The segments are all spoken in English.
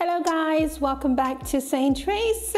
Hello guys, welcome back to St. Traces.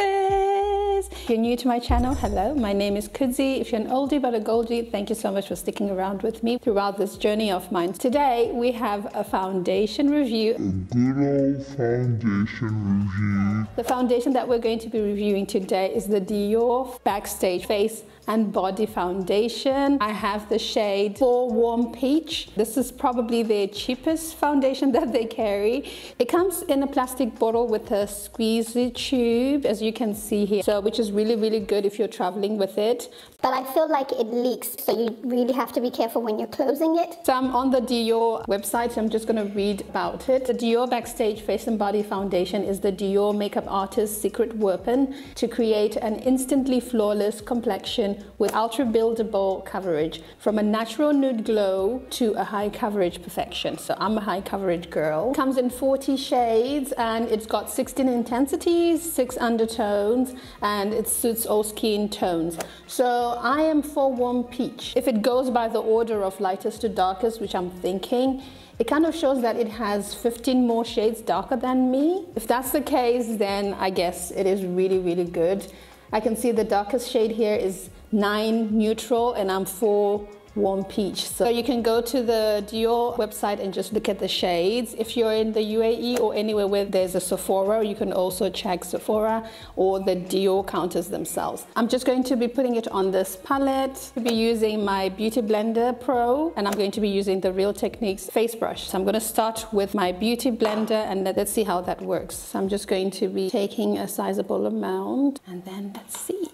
If you're new to my channel, hello, my name is Kudzi. If you're an oldie but a goldie, thank you so much for sticking around with me throughout this journey of mine. Today we have a foundation review. A good old foundation review. The foundation that we're going to be reviewing today is the DIOR Backstage Face and Body Foundation. I have the shade 4 Warm Peach. This is probably their cheapest foundation that they carry. It comes in a plastic bottle with a squeezy tube, as you can see here, so which is really good if you're traveling with it. But I feel like it leaks, so you really have to be careful when you're closing it. So I'm on the DIOR website, so I'm just going to read about it. The DIOR Backstage Face and Body Foundation is the DIOR makeup artist's secret weapon to create an instantly flawless complexion with ultra buildable coverage, from a natural nude glow to a high coverage perfection. So I'm a high coverage girl. Comes in 40 shades and it's got 16 intensities, 6 undertones, and it suits all skin tones. So I am for Warm Peach. If it goes by the order of lightest to darkest, which I'm thinking, it kind of shows that it has 15 more shades darker than me. If that's the case, then I guess it is really good. I can see the darkest shade here is 9 neutral and I'm 4 Warm Peach. So you can go to the DIOR website and just look at the shades. If you're in the UAE or anywhere where there's a Sephora, you can also check Sephora or the DIOR counters themselves. I'm just going to be putting it on this palette. I'll be using my Beauty Blender Pro, and I'm going to be using the Real Techniques face brush. So I'm going to start with my Beauty Blender and let's see how that works. So I'm just going to be taking a sizable amount and then let's see.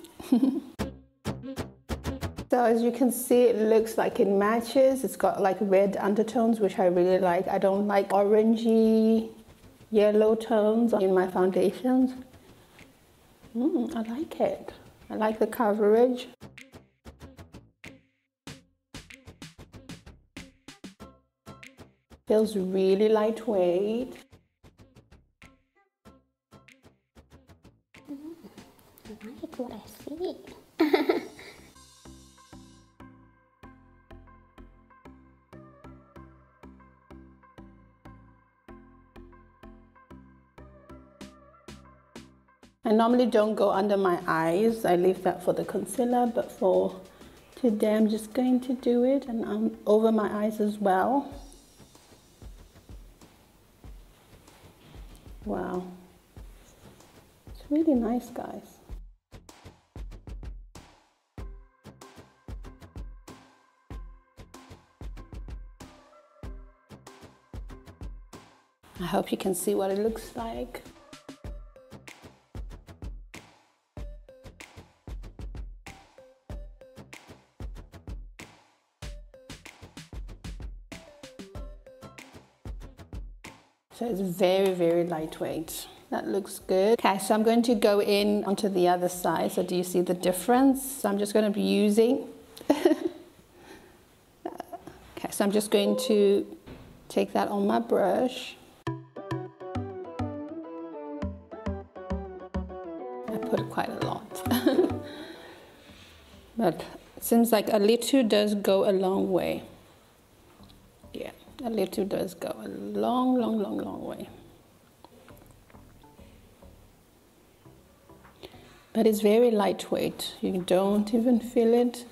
So as you can see, it looks like it matches. It's got like red undertones, which I really like. I don't like orangey yellow tones in my foundations. I like it. I like the coverage. Feels really lightweight. I like what I see. I normally don't go under my eyes. I leave that for the concealer, but for today I'm just going to do it, and I'm over my eyes as well. Wow. It's really nice, guys. I hope you can see what it looks like. So it's very lightweight. That looks good. Okay, so I'm going to go in onto the other side. So do you see the difference? So I'm just going to be using... Okay, so I'm just going to take that on my brush. I put quite a lot. But it seems like a little does go a long way. Yeah. A little does go a long way. But it's very lightweight. You don't even feel it.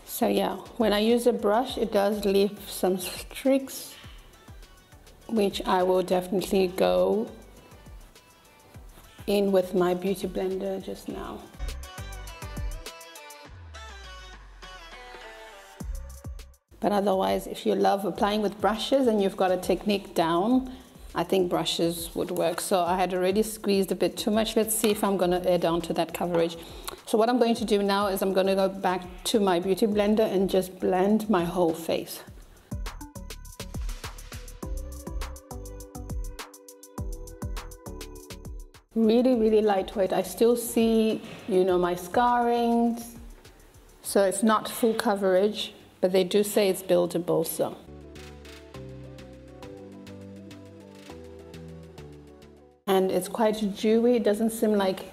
So yeah, when I use a brush, it does leave some streaks, which I will definitely go in with my Beauty Blender just now. But otherwise, if you love applying with brushes and you've got a technique down, I think brushes would work. So I had already squeezed a bit too much. Let's see if I'm going to add on to that coverage. So what I'm going to do now is I'm going to go back to my Beauty Blender and just blend my whole face. Really lightweight. I still see, you know, my scarring, so it's not full coverage, but they do say it's buildable, so. And it's quite dewy. It doesn't seem like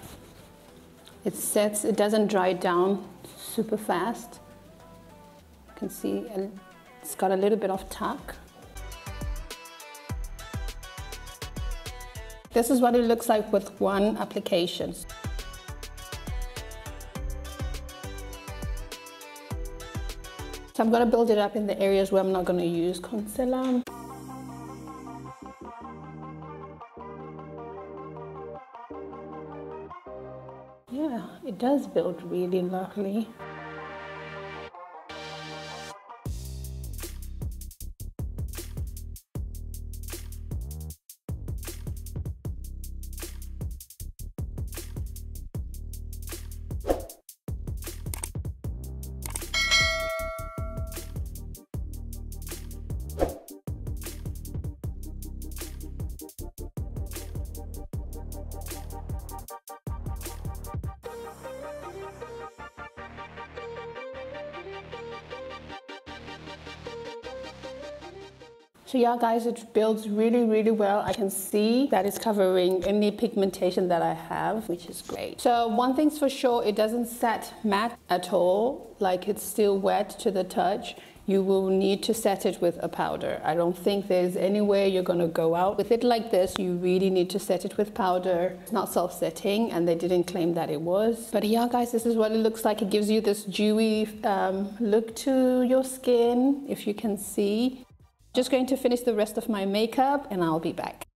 it sets, it doesn't dry down super fast. You can see it's got a little bit of tuck. This is what it looks like with one application. So I'm going to build it up in the areas where I'm not going to use concealer. Yeah, it does build really lovely. So yeah guys, it builds really well. I can see that it's covering any pigmentation that I have, which is great. So one thing's for sure, it doesn't set matte at all, like it's still wet to the touch. You will need to set it with a powder. I don't think there's any way you're gonna go out with it like this. You really need to set it with powder. It's not self-setting, and they didn't claim that it was. But yeah guys, this is what it looks like. It gives you this dewy look to your skin, if you can see. Just going to finish the rest of my makeup and I'll be back.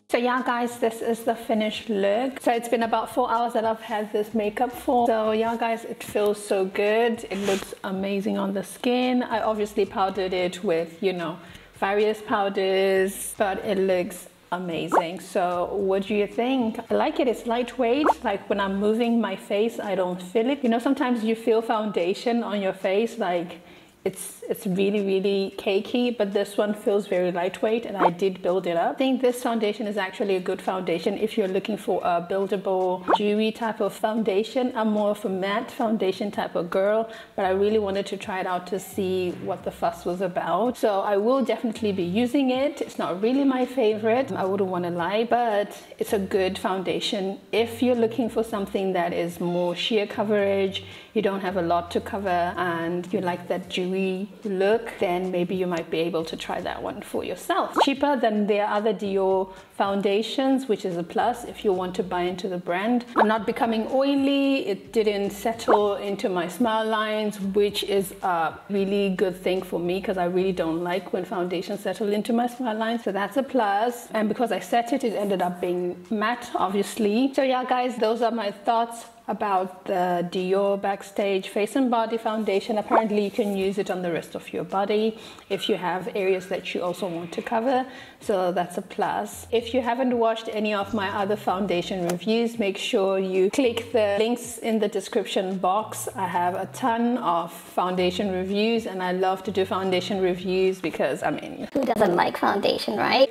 So yeah guys, this is the finished look. So it's been about 4 hours that I've had this makeup for. So yeah guys, it feels so good. It looks amazing on the skin. I obviously powdered it with, you know, various powders, but it looks amazing. So what do you think? I like it. It's lightweight. Like when I'm moving my face, I don't feel it. You know, sometimes you feel foundation on your face, like it's really cakey, but this one feels very lightweight, and I did build it up. I think this foundation is actually a good foundation if you're looking for a buildable, dewy type of foundation. I'm more of a matte foundation type of girl, but I really wanted to try it out to see what the fuss was about. So I will definitely be using it. It's not really my favorite, I wouldn't want to lie, but it's a good foundation if you're looking for something that is more sheer coverage, you don't have a lot to cover, and you like that dewy look, then maybe you might be able to try that one for yourself. Cheaper than their other Dior foundations, which is a plus if you want to buy into the brand. I'm not becoming oily. It didn't settle into my smile lines, which is a really good thing for me because I really don't like when foundations settle into my smile lines. So that's a plus. And because I set it, it ended up being matte, obviously. So yeah guys, those are my thoughts about the DIOR Backstage Face and Body Foundation. Apparently you can use it on the rest of your body if you have areas that you also want to cover, so that's a plus. If you haven't watched any of my other foundation reviews, make sure you click the links in the description box. I have a ton of foundation reviews, and I love to do foundation reviews because, I mean, who doesn't like foundation, right?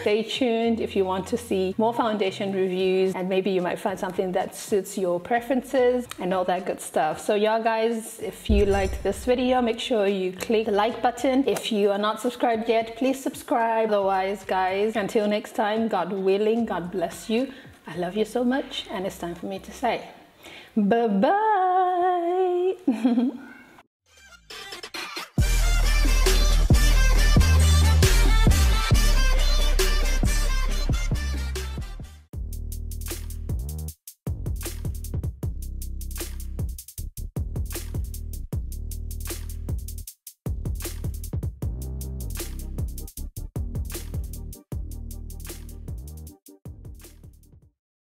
Stay tuned if you want to see more foundation reviews, and maybe you might find something that suits your preferences and all that good stuff. So yeah guys, if you liked this video, make sure you click the like button. If you are not subscribed yet, please subscribe. Otherwise guys, until next time, God willing, God bless you. I love you so much, and it's time for me to say bye bye.